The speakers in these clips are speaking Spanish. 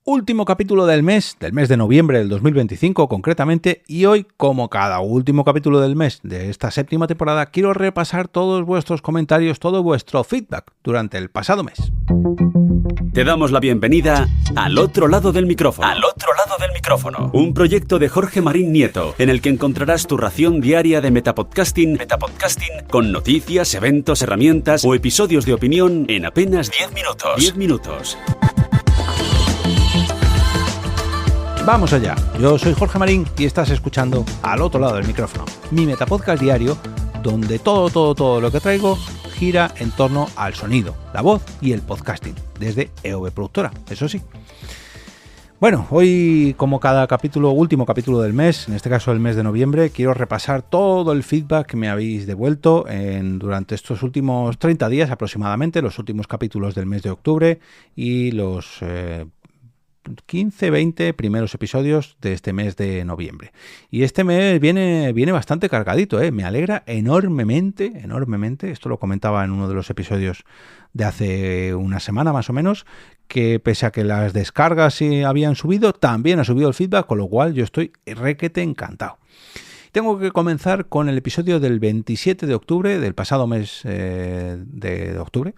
Último capítulo del mes de noviembre del 2025 concretamente, y hoy, como cada último capítulo del mes de esta séptima temporada, quiero repasar todos vuestros comentarios, todo vuestro feedback durante el pasado mes. Te damos la bienvenida al otro lado del micrófono. Un proyecto de Jorge Marín Nieto, en el que encontrarás tu ración diaria de metapodcasting con noticias, eventos, herramientas o episodios de opinión en apenas 10 minutos. 10 minutos. Vamos allá, yo soy Jorge Marín y estás escuchando Al otro lado del micrófono, mi metapodcast diario donde todo lo que traigo gira en torno al sonido, la voz y el podcasting, desde EOB Productora, eso sí. Bueno, hoy como cada capítulo, último capítulo del mes, en este caso el mes de noviembre, quiero repasar todo el feedback que me habéis devuelto durante estos últimos 30 días aproximadamente, los últimos capítulos del mes de octubre y los 15-20 primeros episodios de este mes de noviembre. Y este mes viene bastante cargadito, me alegra enormemente, esto lo comentaba en uno de los episodios de hace una semana más o menos, que pese a que las descargas sí habían subido, también ha subido el feedback, con lo cual yo estoy requete encantado. Tengo que comenzar con el episodio del 27 de octubre, del pasado mes de octubre,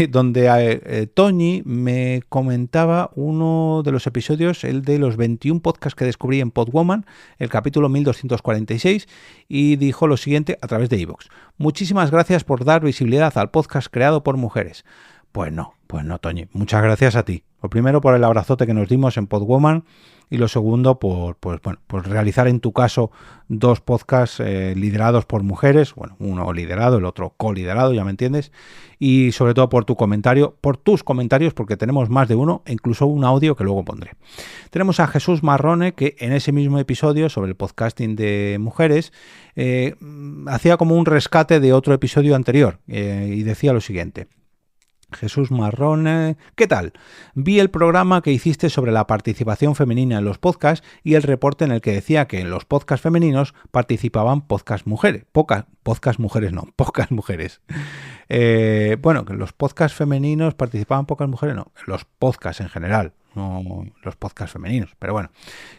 donde Toñi me comentaba uno de los episodios, el de los 21 podcasts que descubrí en Podwoman, el capítulo 1246, y dijo lo siguiente a través de iVoox. Muchísimas gracias por dar visibilidad al podcast creado por mujeres. Pues no, Toñi, muchas gracias a ti. Lo primero por el abrazote que nos dimos en Podwoman y lo segundo por realizar en tu caso dos podcasts liderados por mujeres, bueno, uno liderado, el otro co-liderado, ya me entiendes, y sobre todo por tu comentario, por tus comentarios, porque tenemos más de uno e incluso un audio que luego pondré. Tenemos a Jesús Marrone que en ese mismo episodio sobre el podcasting de mujeres hacía como un rescate de otro episodio anterior y decía lo siguiente. Jesús Marrone, ¿qué tal? Vi el programa que hiciste sobre la participación femenina en los podcasts y el reporte en el que decía que en los podcasts femeninos participaban pocas mujeres. Bueno, que en los podcasts femeninos participaban pocas mujeres, no, en los podcasts en general, no los podcasts femeninos, pero bueno.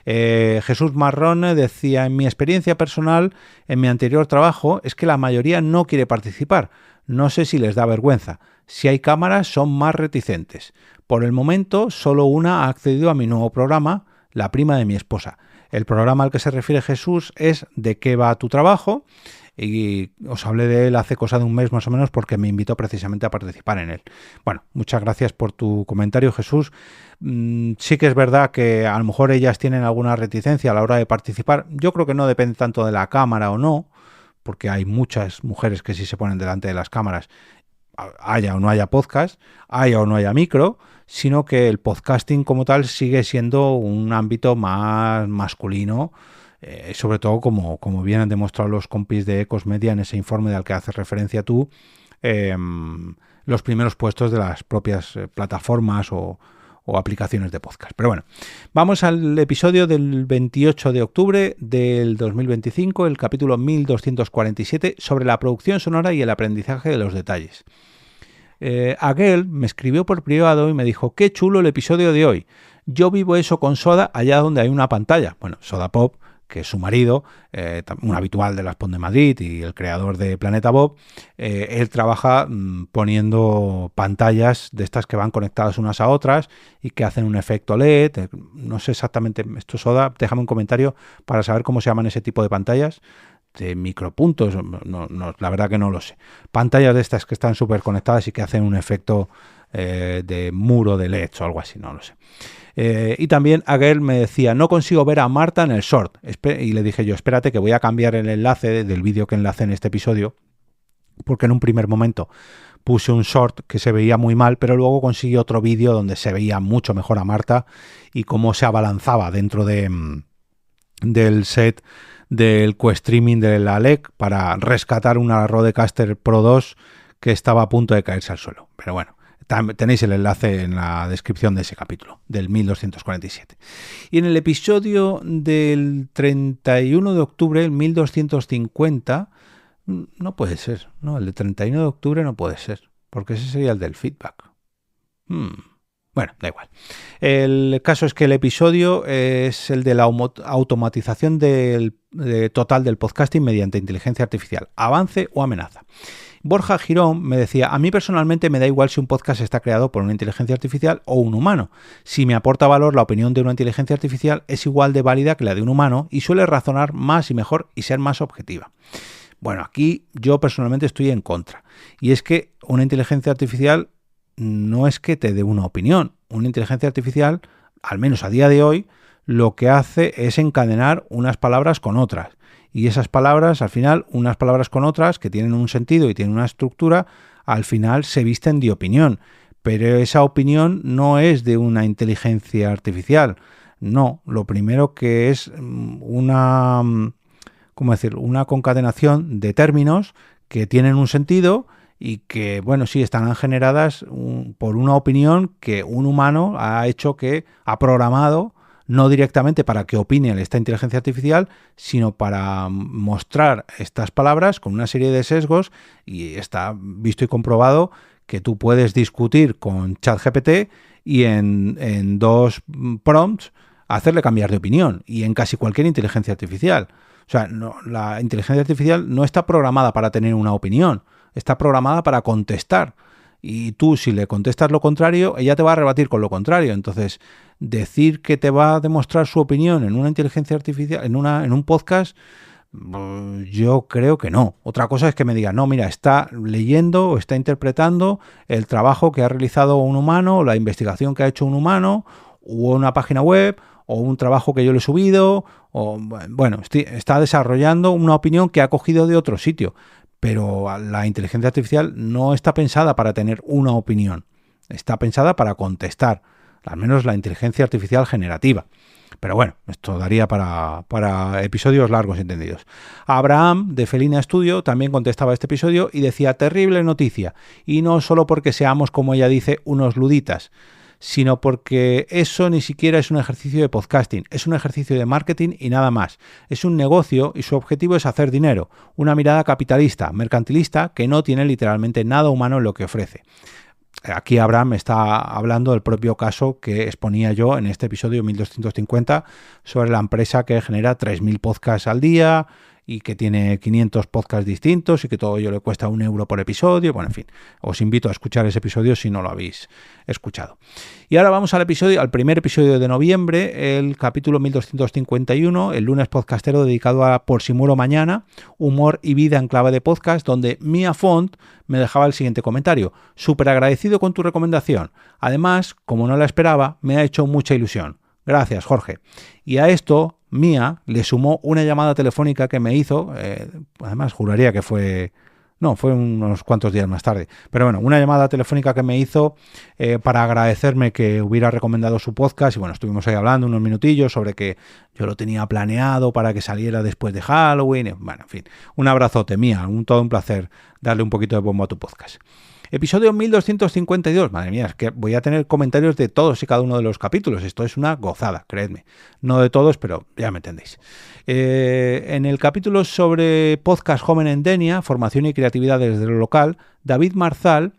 Jesús Marrone decía, en mi experiencia personal, en mi anterior trabajo, es que la mayoría no quiere participar. No sé si les da vergüenza. Si hay cámaras, son más reticentes. Por el momento, solo una ha accedido a mi nuevo programa, la prima de mi esposa. El programa al que se refiere Jesús es ¿De qué va tu trabajo? Y os hablé de él hace cosa de un mes más o menos porque me invitó precisamente a participar en él. Bueno, muchas gracias por tu comentario, Jesús. Sí que es verdad que a lo mejor ellas tienen alguna reticencia a la hora de participar. Yo creo que no depende tanto de la cámara o no, porque hay muchas mujeres que sí se ponen delante de las cámaras, haya o no haya podcast, haya o no haya micro, sino que el podcasting como tal sigue siendo un ámbito más masculino, sobre todo como bien han demostrado los compis de Ecos Media en ese informe al que haces referencia tú, los primeros puestos de las propias plataformas o aplicaciones de podcast. Pero bueno, vamos al episodio del 28 de octubre del 2025, el capítulo 1247, sobre la producción sonora y el aprendizaje de los detalles. Aguel me escribió por privado y me dijo, qué chulo el episodio de hoy. Yo vivo eso con Soda allá donde hay una pantalla. Bueno, Soda Pop, que es su marido, un habitual de las PON de Madrid y el creador de Planeta Bob, él trabaja poniendo pantallas de estas que van conectadas unas a otras y que hacen un efecto LED, no sé exactamente, esto Soda, déjame un comentario para saber cómo se llaman ese tipo de pantallas, de micropuntos, no, la verdad que no lo sé. Pantallas de estas que están súper conectadas y que hacen un efecto de muro de LED o algo así, no lo sé. Y también Aguel me decía, no consigo ver a Marta en el short. Y le dije yo, espérate que voy a cambiar el enlace del vídeo que enlacé en este episodio, porque en un primer momento puse un short que se veía muy mal, pero luego conseguí otro vídeo donde se veía mucho mejor a Marta y cómo se abalanzaba dentro del set del co-streaming de la LEC para rescatar una Rodecaster Pro 2 que estaba a punto de caerse al suelo. Pero bueno, tenéis el enlace en la descripción de ese capítulo, del 1247. Y en el episodio del 31 de octubre, el 1250, no puede ser, no, el de 31 de octubre no puede ser, porque ese sería el del feedback. Bueno, da igual. El caso es que el episodio es el de la automatización total del podcasting mediante inteligencia artificial. ¿Avance o amenaza? Borja Girón me decía, a mí personalmente me da igual si un podcast está creado por una inteligencia artificial o un humano. Si me aporta valor la opinión de una inteligencia artificial es igual de válida que la de un humano y suele razonar más y mejor y ser más objetiva. Bueno, aquí yo personalmente estoy en contra. Y es que una inteligencia artificial no es que te dé una opinión. Una inteligencia artificial, al menos a día de hoy, lo que hace es encadenar unas palabras con otras. Y esas palabras, al final, unas palabras con otras que tienen un sentido y tienen una estructura, al final se visten de opinión. Pero esa opinión no es de una inteligencia artificial. No, lo primero que es una concatenación de términos que tienen un sentido y que, bueno, sí, están generadas por una opinión que un humano ha hecho, que ha programado, no directamente para que opine esta inteligencia artificial, sino para mostrar estas palabras con una serie de sesgos, y está visto y comprobado que tú puedes discutir con ChatGPT y en 2 prompts hacerle cambiar de opinión, y en casi cualquier inteligencia artificial. O sea, la inteligencia artificial no está programada para tener una opinión, está programada para contestar. Y tú, si le contestas lo contrario, ella te va a rebatir con lo contrario. Entonces, decir que te va a demostrar su opinión en una inteligencia artificial, en un podcast, yo creo que no. Otra cosa es que me diga, no, mira, está leyendo o está interpretando el trabajo que ha realizado un humano, o la investigación que ha hecho un humano, o una página web, o un trabajo que yo le he subido, o bueno, está desarrollando una opinión que ha cogido de otro sitio. Pero la inteligencia artificial no está pensada para tener una opinión, está pensada para contestar, al menos la inteligencia artificial generativa. Pero bueno, esto daría para episodios largos y entendidos. Abraham, de Felina Studio, también contestaba este episodio y decía, terrible noticia, y no solo porque seamos, como ella dice, unos luditas, sino porque eso ni siquiera es un ejercicio de podcasting, es un ejercicio de marketing y nada más. Es un negocio y su objetivo es hacer dinero, una mirada capitalista, mercantilista, que no tiene literalmente nada humano en lo que ofrece. Aquí Abraham está hablando del propio caso que exponía yo en este episodio 1250 sobre la empresa que genera 3.000 podcasts al día y que tiene 500 podcasts distintos y que todo ello le cuesta €1 por episodio. Bueno, en fin, os invito a escuchar ese episodio si no lo habéis escuchado. Y ahora vamos al primer episodio de noviembre, el capítulo 1251, el lunes podcastero dedicado a Por si muero mañana, humor y vida en clave de podcast, donde Mia Font me dejaba el siguiente comentario. Súper agradecido con tu recomendación. Además, como no la esperaba, me ha hecho mucha ilusión. Gracias, Jorge. Y a esto, Mía le sumó una llamada telefónica que me hizo, además juraría que fue unos cuantos días más tarde, pero bueno, una llamada telefónica que me hizo para agradecerme que hubiera recomendado su podcast, y bueno, estuvimos ahí hablando unos minutillos sobre que yo lo tenía planeado para que saliera después de Halloween. Bueno, en fin, un abrazote, Mía, todo un placer darle un poquito de bombo a tu podcast. Episodio 1252, madre mía, es que voy a tener comentarios de todos y cada uno de los capítulos, esto es una gozada, creedme, no de todos, pero ya me entendéis. En el capítulo sobre podcast joven en Denia, formación y creatividad desde lo local, David Marzal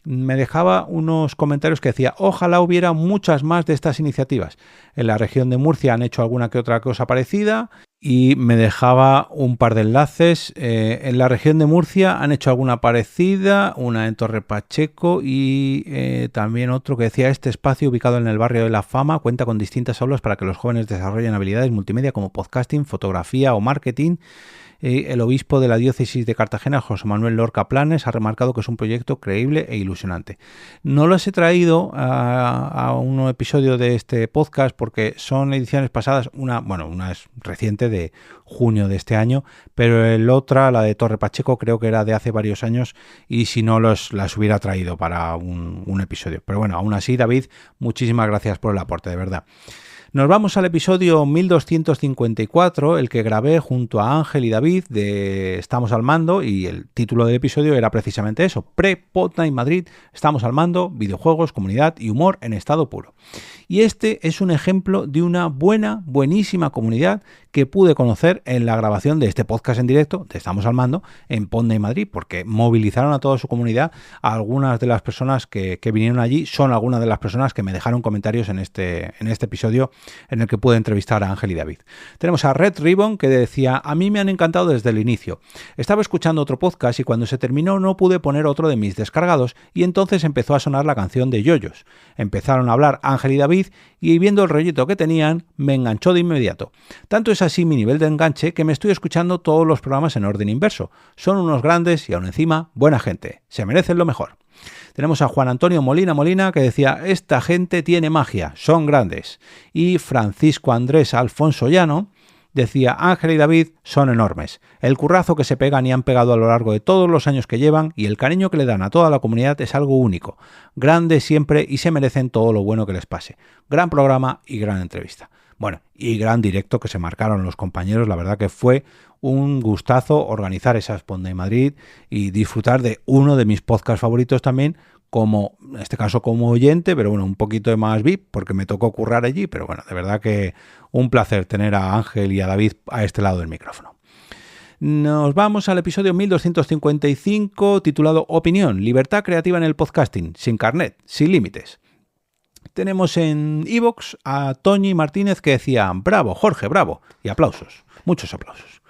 me dejaba unos comentarios que decía, ojalá hubiera muchas más de estas iniciativas. En la región de Murcia han hecho alguna que otra cosa parecida, y me dejaba un par de enlaces. En la región de Murcia han hecho alguna parecida, una en Torre Pacheco, y también otro que decía, este espacio ubicado en el barrio de La Fama cuenta con distintas aulas para que los jóvenes desarrollen habilidades multimedia como podcasting, fotografía o marketing. El obispo de la diócesis de Cartagena, José Manuel Lorca Planes, ha remarcado que es un proyecto creíble e ilusionante. No los he traído a un episodio de este podcast porque son ediciones pasadas, una es reciente, de junio de este año, pero la de Torre Pacheco, creo que era de hace varios años, y si no las hubiera traído para un episodio. Pero bueno, aún así, David, muchísimas gracias por el aporte, de verdad. Nos vamos al episodio 1254, el que grabé junto a Ángel y David de Estamos al Mando, y el título del episodio era precisamente eso: Pre-Pod Night Madrid, estamos al mando, videojuegos, comunidad y humor en estado puro. Y este es un ejemplo de una buenísima comunidad que pude conocer en la grabación de este podcast en directo de Estamos al Mando en Pod Night Madrid, porque movilizaron a toda su comunidad. Algunas de las personas que vinieron allí son algunas de las personas que me dejaron comentarios en este episodio en el que pude entrevistar a Ángel y David. Tenemos a Red Ribbon, que decía: a mí me han encantado desde el inicio. Estaba escuchando otro podcast y cuando se terminó no pude poner otro de mis descargados, y entonces empezó a sonar la canción de Yoyos. Empezaron a hablar Ángel y David y viendo el rollito que tenían me enganchó de inmediato. Tanto es así mi nivel de enganche que me estoy escuchando todos los programas en orden inverso. Son unos grandes y aún encima buena gente. Se merecen lo mejor. Tenemos a Juan Antonio Molina que decía: esta gente tiene magia, son grandes. Y Francisco Andrés Alfonso Llano decía: Ángel y David son enormes. El currazo que se pegan y han pegado a lo largo de todos los años que llevan y el cariño que le dan a toda la comunidad es algo único. Grandes siempre y se merecen todo lo bueno que les pase. Gran programa y gran entrevista. Bueno, y gran directo que se marcaron los compañeros. La verdad que fue un gustazo organizar esa Pod Night Madrid y disfrutar de uno de mis podcasts favoritos también, como en este caso como oyente, pero bueno, un poquito de más VIP porque me tocó currar allí, pero bueno, de verdad que un placer tener a Ángel y a David a este lado del micrófono. Nos vamos al episodio 1255 titulado Opinión, libertad creativa en el podcasting, sin carnet, sin límites. Tenemos en iVoox a Toñi Martínez que decía: bravo, Jorge, bravo, y aplausos, muchos aplausos.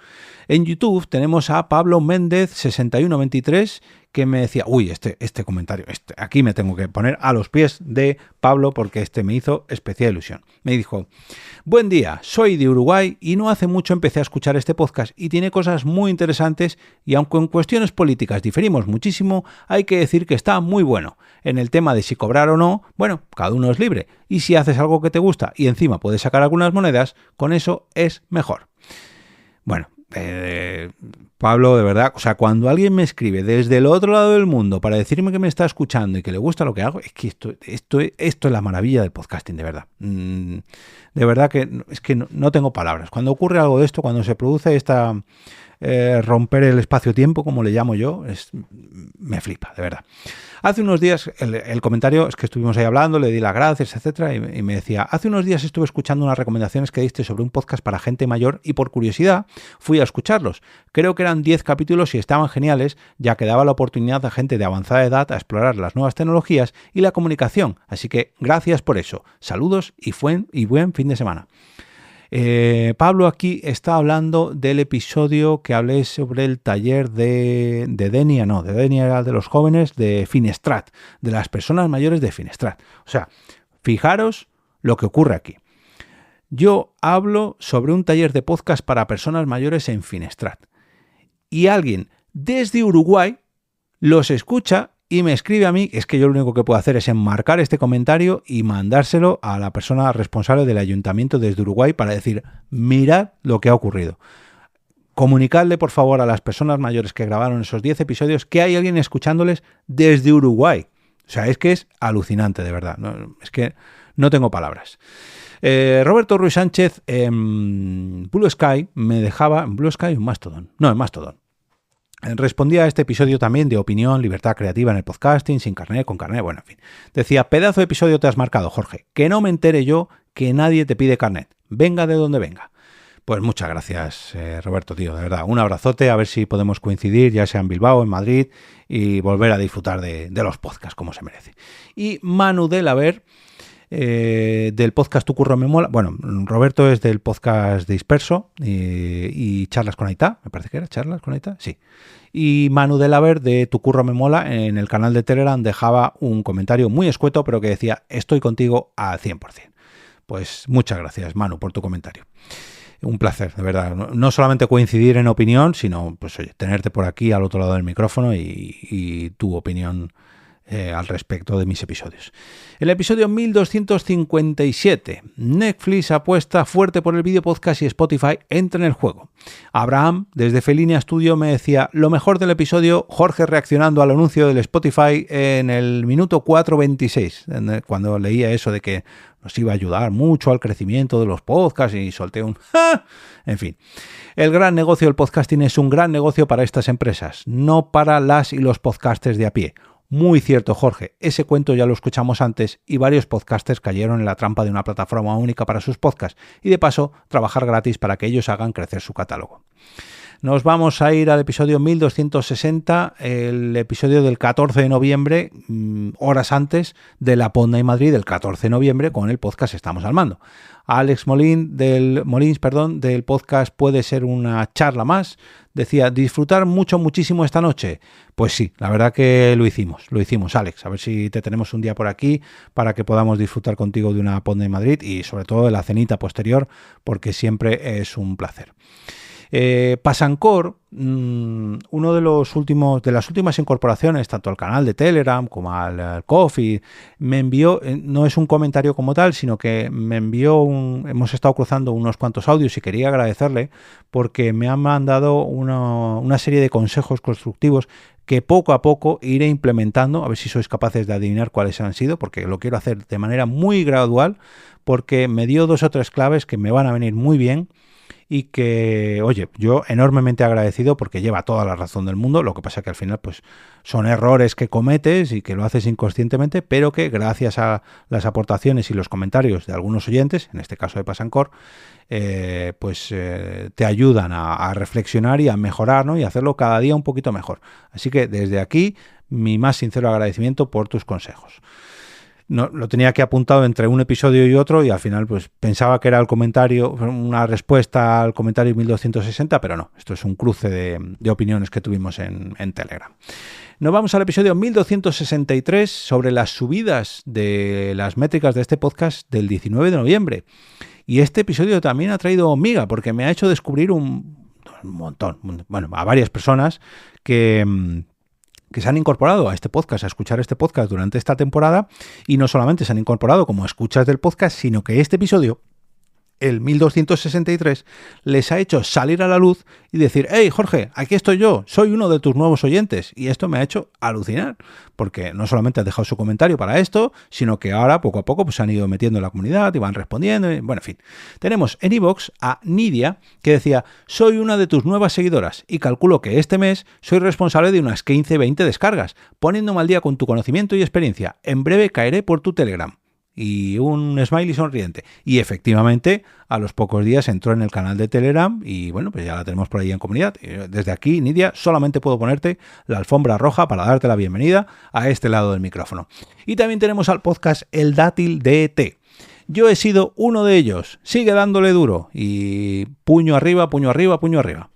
En YouTube tenemos a Pablo Méndez 6123 que me decía: uy, este comentario, aquí me tengo que poner a los pies de Pablo porque me hizo especial ilusión. Me dijo: buen día, soy de Uruguay y no hace mucho empecé a escuchar este podcast y tiene cosas muy interesantes, y aunque en cuestiones políticas diferimos muchísimo, hay que decir que está muy bueno. En el tema de si cobrar o no, bueno, cada uno es libre, y si haces algo que te gusta y encima puedes sacar algunas monedas, con eso es mejor. Bueno, Pablo, de verdad, o sea, cuando alguien me escribe desde el otro lado del mundo para decirme que me está escuchando y que le gusta lo que hago, es que esto es la maravilla del podcasting, de verdad. De verdad que es que no tengo palabras. Cuando ocurre algo de esto, cuando se produce esta romper el espacio-tiempo, como le llamo yo, me flipa, de verdad. Hace unos días, el comentario es que estuvimos ahí hablando, le di las gracias, etcétera, y me decía: hace unos días estuve escuchando unas recomendaciones que diste sobre un podcast para gente mayor y por curiosidad fui a escucharlos. Creo que eran 10 capítulos y estaban geniales, ya que daba la oportunidad a gente de avanzada edad a explorar las nuevas tecnologías y la comunicación. Así que gracias por eso. Saludos y buen fin de semana. Pablo aquí está hablando del episodio que hablé sobre el taller de Denia era de los jóvenes de Finestrat, de las personas mayores de Finestrat. O sea, fijaros lo que ocurre aquí. Yo hablo sobre un taller de podcast para personas mayores en Finestrat y alguien desde Uruguay los escucha y me escribe a mí. Es que yo lo único que puedo hacer es enmarcar este comentario y mandárselo a la persona responsable del ayuntamiento desde Uruguay para decir: mirad lo que ha ocurrido. Comunicadle por favor a las personas mayores que grabaron esos 10 episodios que hay alguien escuchándoles desde Uruguay. O sea, es que es alucinante, de verdad. Es que no tengo palabras. Roberto Ruiz Sánchez en Blue Sky me dejaba... ¿En Blue Sky o en Mastodon? No, en Mastodon. Respondía a este episodio también de opinión, libertad creativa en el podcasting, sin carnet, con carnet, bueno, en fin. Decía: pedazo de episodio te has marcado, Jorge. Que no me entere yo que nadie te pide carnet. Venga de donde venga. Pues muchas gracias, Roberto, tío, de verdad. Un abrazote, a ver si podemos coincidir, ya sea en Bilbao, en Madrid, y volver a disfrutar de los podcasts como se merece. Y Manu de la Ver, del podcast Tu Curro Me Mola. Bueno, Roberto es del podcast Disperso y Charlas con Aitá, me parece que era Charlas con Aitá, sí. Y Manu de la Ver de Tu Curro Me Mola en el canal de Telegram dejaba un comentario muy escueto, pero que decía: estoy contigo al 100%. Pues muchas gracias, Manu, por tu comentario. Un placer, de verdad. No solamente coincidir en opinión, sino pues oye, tenerte por aquí al otro lado del micrófono y tu opinión al respecto de mis episodios. El episodio 1257. Netflix apuesta fuerte por el vídeo podcast y Spotify entra en el juego. Abraham, desde Felinia Studio, me decía: lo mejor del episodio, Jorge reaccionando al anuncio del Spotify en el minuto 4:26, cuando leía eso de que nos iba a ayudar mucho al crecimiento de los podcasts y solté un ¡ja! En fin, el gran negocio del podcasting es un gran negocio para estas empresas, no para las y los podcasters de a pie. Muy cierto, Jorge, ese cuento ya lo escuchamos antes y varios podcasters cayeron en la trampa de una plataforma única para sus podcasts y de paso trabajar gratis para que ellos hagan crecer su catálogo. Nos vamos a ir al episodio 1260, el episodio del 14 de noviembre, horas antes de la Podnight Madrid del 14 de noviembre con el podcast Estamos al Mando. Alex Molins del podcast Puede ser una charla más, decía, disfrutar muchísimo esta noche. Pues sí, la verdad que lo hicimos, Alex. A ver si te tenemos un día por aquí para que podamos disfrutar contigo de una Podnight Madrid y sobre todo de la cenita posterior, porque siempre es un placer. Pasancor, uno de las últimas incorporaciones, tanto al canal de Telegram como al Ko-fi, me envió, no es un comentario como tal, sino que me envió hemos estado cruzando unos cuantos audios y quería agradecerle porque me han mandado una serie de consejos constructivos que poco a poco iré implementando, a ver si sois capaces de adivinar cuáles han sido, porque lo quiero hacer de manera muy gradual, porque me dio 2 o 3 claves que me van a venir muy bien. Y que, oye, yo enormemente agradecido porque lleva toda la razón del mundo, lo que pasa que al final pues son errores que cometes y que lo haces inconscientemente, pero que gracias a las aportaciones y los comentarios de algunos oyentes, en este caso de Pasancor, te ayudan a reflexionar y a mejorar, ¿no? Y a hacerlo cada día un poquito mejor. Así que desde aquí, mi más sincero agradecimiento por tus consejos. No, lo tenía aquí apuntado entre un episodio y otro y al final pues pensaba que era el comentario, una respuesta al comentario 1260, pero no, esto es un cruce de opiniones que tuvimos en Telegram. Nos vamos al episodio 1263 sobre las subidas de las métricas de este podcast del 19 de noviembre. Y este episodio también ha traído miga porque me ha hecho descubrir un montón, bueno, a varias personas que se han incorporado a este podcast, a escuchar este podcast durante esta temporada, y no solamente se han incorporado como escuchas del podcast, sino que este episodio, el 1263, les ha hecho salir a la luz y decir, hey Jorge, aquí estoy yo, soy uno de tus nuevos oyentes, y esto me ha hecho alucinar, porque no solamente han dejado su comentario para esto, sino que ahora poco a poco pues, se han ido metiendo en la comunidad y van respondiendo, y, bueno, en fin. Tenemos en iVoox a Nidia, que decía, soy una de tus nuevas seguidoras, y calculo que este mes soy responsable de unas 15-20 descargas, poniéndome al día con tu conocimiento y experiencia, en breve caeré por tu Telegram. Y un smiley sonriente. Y efectivamente, a los pocos días entró en el canal de Telegram y bueno, pues ya la tenemos por ahí en comunidad. Desde aquí, Nidia, solamente puedo ponerte la alfombra roja para darte la bienvenida a este lado del micrófono. Y también tenemos al podcast El Dátil DT. Yo he sido uno de ellos. Sigue dándole duro. Y puño arriba, puño arriba, puño arriba.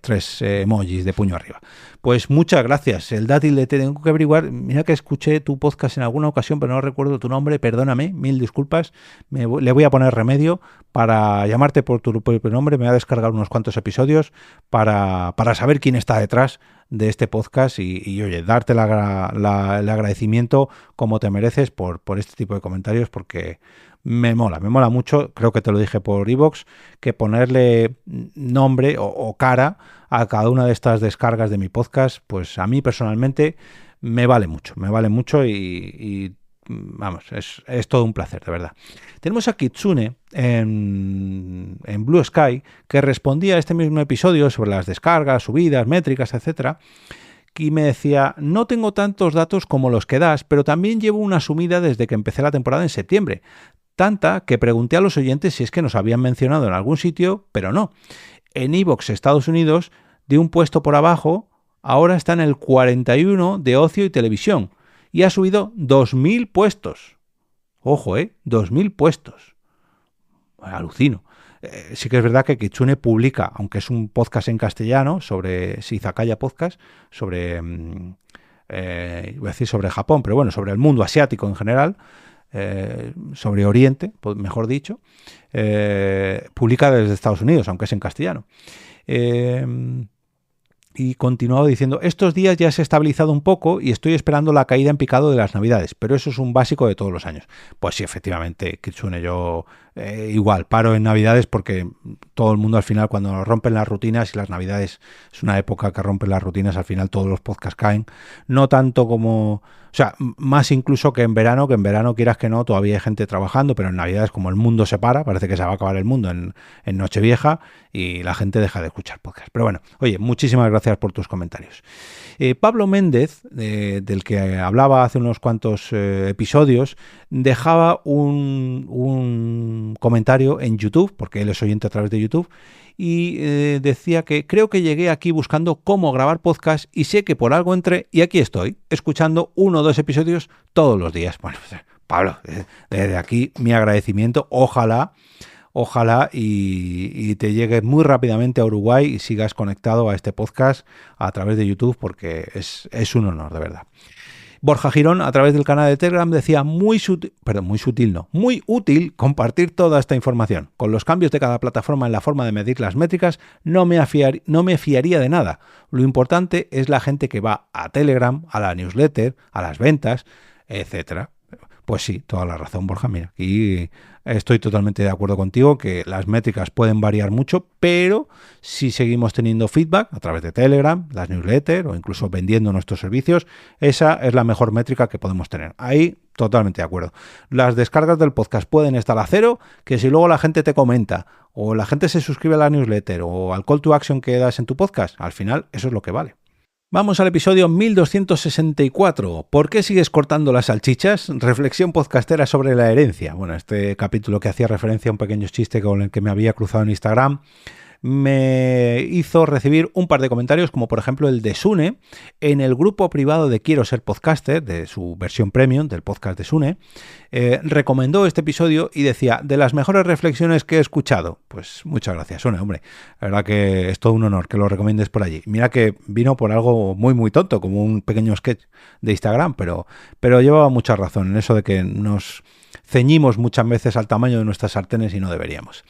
3 emojis de puño arriba. Pues muchas gracias. El Dátil de tengo que averiguar. Mira que escuché tu podcast en alguna ocasión, pero no recuerdo tu nombre. Perdóname, mil disculpas. Le voy a poner remedio para llamarte por tu propio nombre. Me voy a descargar unos cuantos episodios para saber quién está detrás de este podcast y oye, darte el agradecimiento como te mereces por este tipo de comentarios, porque me mola mucho, creo que te lo dije por iVoox, que ponerle nombre o cara a cada una de estas descargas de mi podcast, pues a mí personalmente me vale mucho y vamos, es todo un placer, de verdad. Tenemos a Kitsune en Blue Sky, que respondía a este mismo episodio sobre las descargas, subidas, métricas, etcétera, y me decía, no tengo tantos datos como los que das, pero también llevo una sumida desde que empecé la temporada en septiembre. Tanta que pregunté a los oyentes si es que nos habían mencionado en algún sitio, pero no. En iVoox Estados Unidos, de un puesto por abajo, ahora está en el 41 de ocio y televisión y ha subido 2.000 puestos. Ojo, 2.000 puestos. Alucino. Sí que es verdad que Kitsune publica, aunque es un podcast en castellano, sobre Izakaya Podcast, sobre, voy a decir sobre Japón, pero bueno, sobre el mundo asiático en general, sobre Oriente, mejor dicho, publica desde Estados Unidos, aunque es en castellano. Y continuaba diciendo, estos días ya se ha estabilizado un poco y estoy esperando la caída en picado de las Navidades, pero eso es un básico de todos los años. Pues sí, efectivamente, Kitsune, yo igual, paro en Navidades porque todo el mundo al final, cuando rompen las rutinas, y las Navidades es una época que rompen las rutinas, al final todos los podcasts caen. No tanto como... O sea, más incluso que en verano quieras que no, todavía hay gente trabajando, pero en Navidades como el mundo se para, parece que se va a acabar el mundo en Nochevieja y la gente deja de escuchar podcasts. Pero bueno, oye, muchísimas gracias por tus comentarios. Pablo Méndez, del que hablaba hace unos cuantos episodios, dejaba un comentario en YouTube, porque él es oyente a través de YouTube, y decía que creo que llegué aquí buscando cómo grabar podcast y sé que por algo entré y aquí estoy, escuchando 1 o 2 episodios todos los días. Bueno, pues, Pablo, desde aquí mi agradecimiento, ojalá y te llegues muy rápidamente a Uruguay y sigas conectado a este podcast a través de YouTube, porque es un honor, de verdad. Borja Girón, a través del canal de Telegram, decía muy útil compartir toda esta información. Con los cambios de cada plataforma en la forma de medir las métricas, no me fiaría de nada. Lo importante es la gente que va a Telegram, a la newsletter, a las ventas, etcétera. Pues sí, toda la razón, Borja. Mira, aquí estoy totalmente de acuerdo contigo que las métricas pueden variar mucho, pero si seguimos teniendo feedback a través de Telegram, las newsletters o incluso vendiendo nuestros servicios, esa es la mejor métrica que podemos tener. Ahí totalmente de acuerdo. Las descargas del podcast pueden estar a 0, que si luego la gente te comenta o la gente se suscribe a la newsletter o al call to action que das en tu podcast, al final eso es lo que vale. Vamos al episodio 1264. ¿Por qué sigues cortando las salchichas? Reflexión podcastera sobre la herencia. Bueno, este capítulo que hacía referencia a un pequeño chiste con el que me había cruzado en Instagram me hizo recibir un par de comentarios, como por ejemplo el de Sune, en el grupo privado de Quiero Ser Podcaster, de su versión premium del podcast de Sune. Recomendó este episodio y decía, de las mejores reflexiones que he escuchado. Pues muchas gracias, Sune, hombre. La verdad que es todo un honor que lo recomiendes por allí. Mira que vino por algo muy muy tonto, como un pequeño sketch de Instagram, pero llevaba mucha razón en eso de que nos ceñimos muchas veces al tamaño de nuestras sartenes y no deberíamos.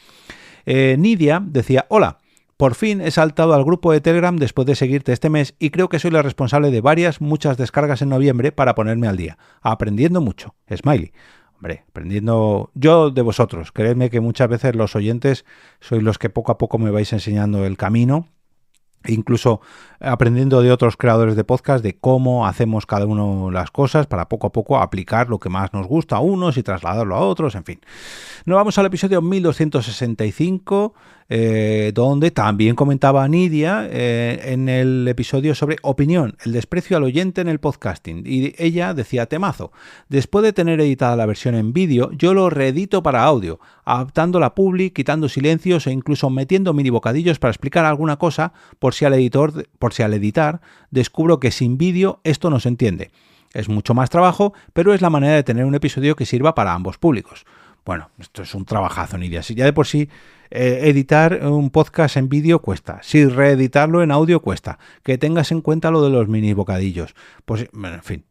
Nidia decía, hola, por fin he saltado al grupo de Telegram después de seguirte este mes y creo que soy la responsable de muchas descargas en noviembre para ponerme al día. Aprendiendo mucho. Smiley. Hombre, aprendiendo yo de vosotros. Creedme que muchas veces los oyentes sois los que poco a poco me vais enseñando el camino, e incluso aprendiendo de otros creadores de podcast de cómo hacemos cada uno las cosas para poco a poco aplicar lo que más nos gusta a unos y trasladarlo a otros, en fin. Nos vamos al episodio 1265, donde también comentaba Nidia en el episodio sobre opinión, el desprecio al oyente en el podcasting. Y ella decía, temazo, después de tener editada la versión en vídeo, yo lo reedito para audio, adaptando la publi, quitando silencios e incluso metiendo mini bocadillos para explicar alguna cosa por si al editar descubro que sin vídeo esto no se entiende. Es mucho más trabajo, pero es la manera de tener un episodio que sirva para ambos públicos. Bueno, esto es un trabajazo, Nidia. Si ya de por sí editar un podcast en vídeo cuesta, si reeditarlo en audio cuesta, que tengas en cuenta lo de los mini bocadillos, pues en fin,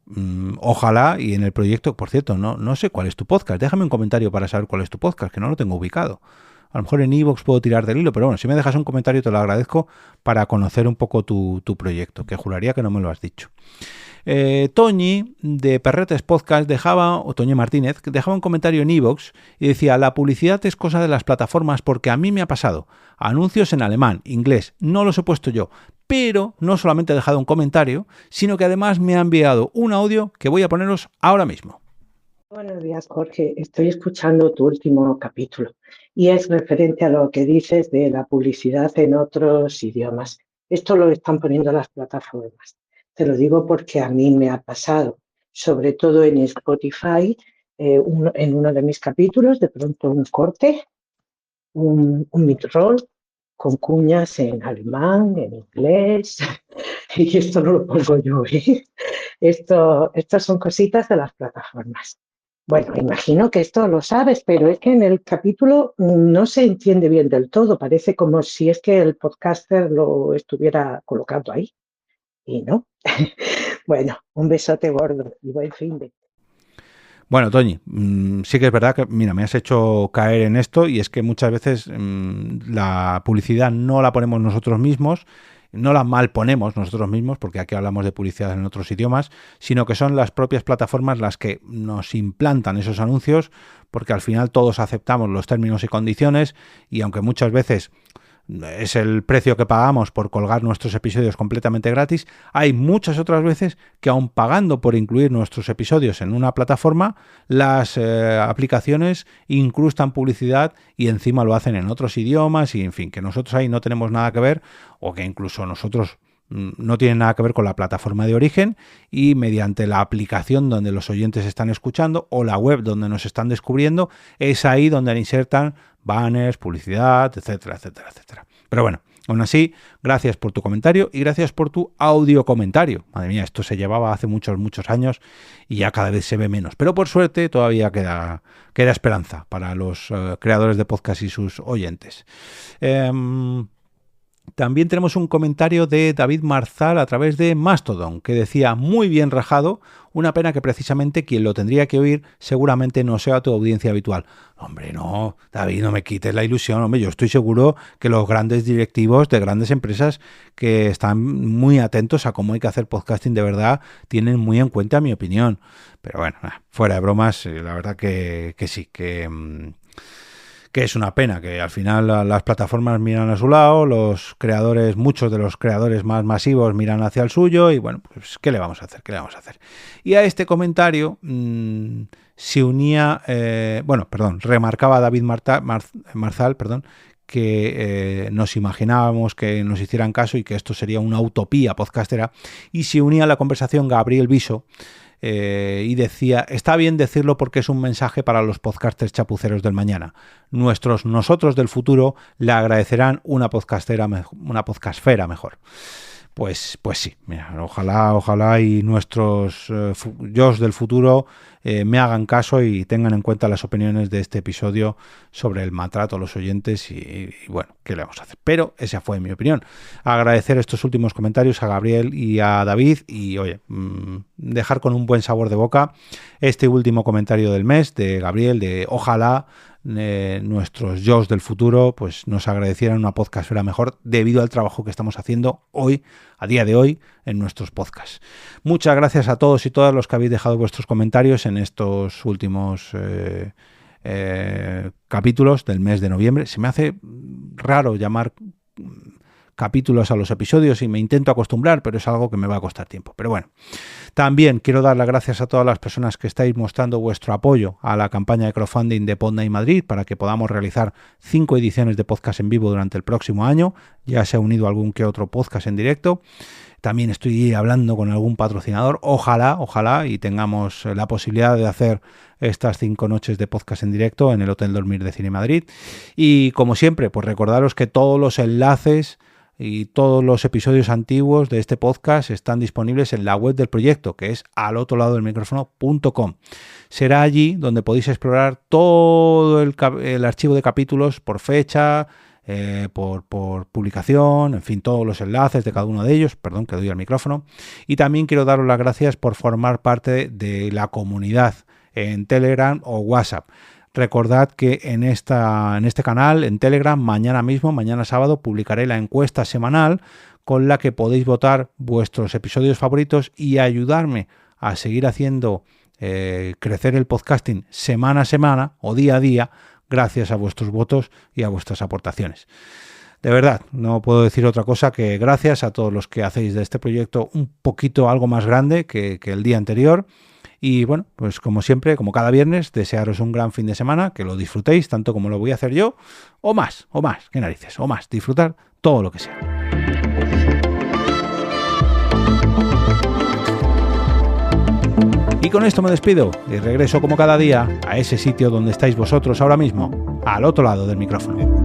ojalá, y en el proyecto, por cierto, no sé cuál es tu podcast, déjame un comentario para saber cuál es tu podcast, que no lo tengo ubicado. A lo mejor en iVoox puedo tirar del hilo, pero bueno, si me dejas un comentario te lo agradezco para conocer un poco tu proyecto, que juraría que no me lo has dicho. Toñi de Perretes Podcast Toñi Martínez dejaba un comentario en iVoox y decía, la publicidad es cosa de las plataformas porque a mí me ha pasado. Anuncios en alemán, inglés, no los he puesto yo, pero no solamente ha dejado un comentario, sino que además me ha enviado un audio que voy a poneros ahora mismo. Buenos días, Jorge. Estoy escuchando tu último capítulo y es referente a lo que dices de la publicidad en otros idiomas. Esto lo están poniendo las plataformas. Te lo digo porque a mí me ha pasado, sobre todo en Spotify, en uno de mis capítulos, de pronto un corte, un mid-roll con cuñas en alemán, en inglés, y esto no lo pongo yo, ¿eh? Estas son cositas de las plataformas. Bueno, imagino que esto lo sabes, pero es que en el capítulo no se entiende bien del todo. Parece como si es que el podcaster lo estuviera colocando ahí. Y no. Bueno, un besote gordo y buen fin de... Bueno, Toñi, sí que es verdad que, mira, me has hecho caer en esto y es que muchas veces la publicidad no la ponemos nosotros mismos, no la mal ponemos nosotros mismos, porque aquí hablamos de publicidad en otros idiomas, sino que son las propias plataformas las que nos implantan esos anuncios porque al final todos aceptamos los términos y condiciones, y aunque muchas veces es el precio que pagamos por colgar nuestros episodios completamente gratis, hay muchas otras veces que aun pagando por incluir nuestros episodios en una plataforma, las aplicaciones incrustan publicidad y encima lo hacen en otros idiomas, y en fin, que nosotros ahí no tenemos nada que ver, o que incluso nosotros no tienen nada que ver con la plataforma de origen, y mediante la aplicación donde los oyentes están escuchando o la web donde nos están descubriendo, es ahí donde insertan banners, publicidad, etcétera, etcétera, etcétera. Pero bueno, aún así, gracias por tu comentario y gracias por tu audio comentario. Madre mía, esto se llevaba hace muchos años y ya cada vez se ve menos. Pero por suerte todavía queda esperanza para los creadores de podcast y sus oyentes. También tenemos un comentario de David Marzal a través de Mastodon, que decía: muy bien rajado, una pena que precisamente quien lo tendría que oír seguramente no sea tu audiencia habitual. Hombre, no, David, no me quites la ilusión, hombre, yo estoy seguro que los grandes directivos de grandes empresas que están muy atentos a cómo hay que hacer podcasting de verdad, tienen muy en cuenta mi opinión. Pero bueno, fuera de bromas, la verdad que sí, que es una pena que al final las plataformas miran a su lado, los creadores, muchos de los creadores más masivos miran hacia el suyo, y bueno, pues ¿qué le vamos a hacer? Y a este comentario se unía, remarcaba David Marzal, que nos imaginábamos que nos hicieran caso y que esto sería una utopía podcastera, y se unía a la conversación Gabriel Viso, y decía: está bien decirlo porque es un mensaje para los podcasters chapuceros del mañana. Nosotros del futuro le agradecerán una podcastfera mejor. Pues sí, mira, ojalá y nuestros yos del futuro me hagan caso y tengan en cuenta las opiniones de este episodio sobre el maltrato a los oyentes, y bueno, ¿qué le vamos a hacer? Pero esa fue mi opinión. Agradecer estos últimos comentarios a Gabriel y a David, y oye, dejar con un buen sabor de boca este último comentario del mes de Gabriel, de ojalá nuestros yos del futuro pues nos agradecieran una podcastfera mejor debido al trabajo que estamos haciendo hoy, a día de hoy, en nuestros podcasts. Muchas gracias a todos y todas los que habéis dejado vuestros comentarios en estos últimos capítulos del mes de noviembre. Se me hace raro llamar capítulos a los episodios y me intento acostumbrar, pero es algo que me va a costar tiempo. Pero bueno, también quiero dar las gracias a todas las personas que estáis mostrando vuestro apoyo a la campaña de crowdfunding de Podnight Madrid para que podamos realizar 5 ediciones de podcast en vivo durante el próximo año. Ya se ha unido algún que otro podcast en directo. También estoy hablando con algún patrocinador. Ojalá y tengamos la posibilidad de hacer estas 5 noches de podcast en directo en el Hotel Dormir de Cine Madrid. Y como siempre, pues recordaros que todos los enlaces y todos los episodios antiguos de este podcast están disponibles en la web del proyecto, que es alotoladodelmicrófono.com. Será allí donde podéis explorar todo el archivo de capítulos por fecha, por publicación, en fin, todos los enlaces de cada uno de ellos. Perdón, que doy al micrófono. Y también quiero daros las gracias por formar parte de la comunidad en Telegram o WhatsApp. Recordad que en este canal, en Telegram, mañana sábado, publicaré la encuesta semanal con la que podéis votar vuestros episodios favoritos y ayudarme a seguir haciendo crecer el podcasting semana a semana o día a día, gracias a vuestros votos y a vuestras aportaciones. De verdad, no puedo decir otra cosa que gracias a todos los que hacéis de este proyecto un poquito algo más grande que el día anterior. Y bueno, pues como siempre, como cada viernes, desearos un gran fin de semana, que lo disfrutéis tanto como lo voy a hacer yo, o más, qué narices, o más, disfrutar todo lo que sea. Y con esto me despido y regreso como cada día a ese sitio donde estáis vosotros ahora mismo, al otro lado del micrófono.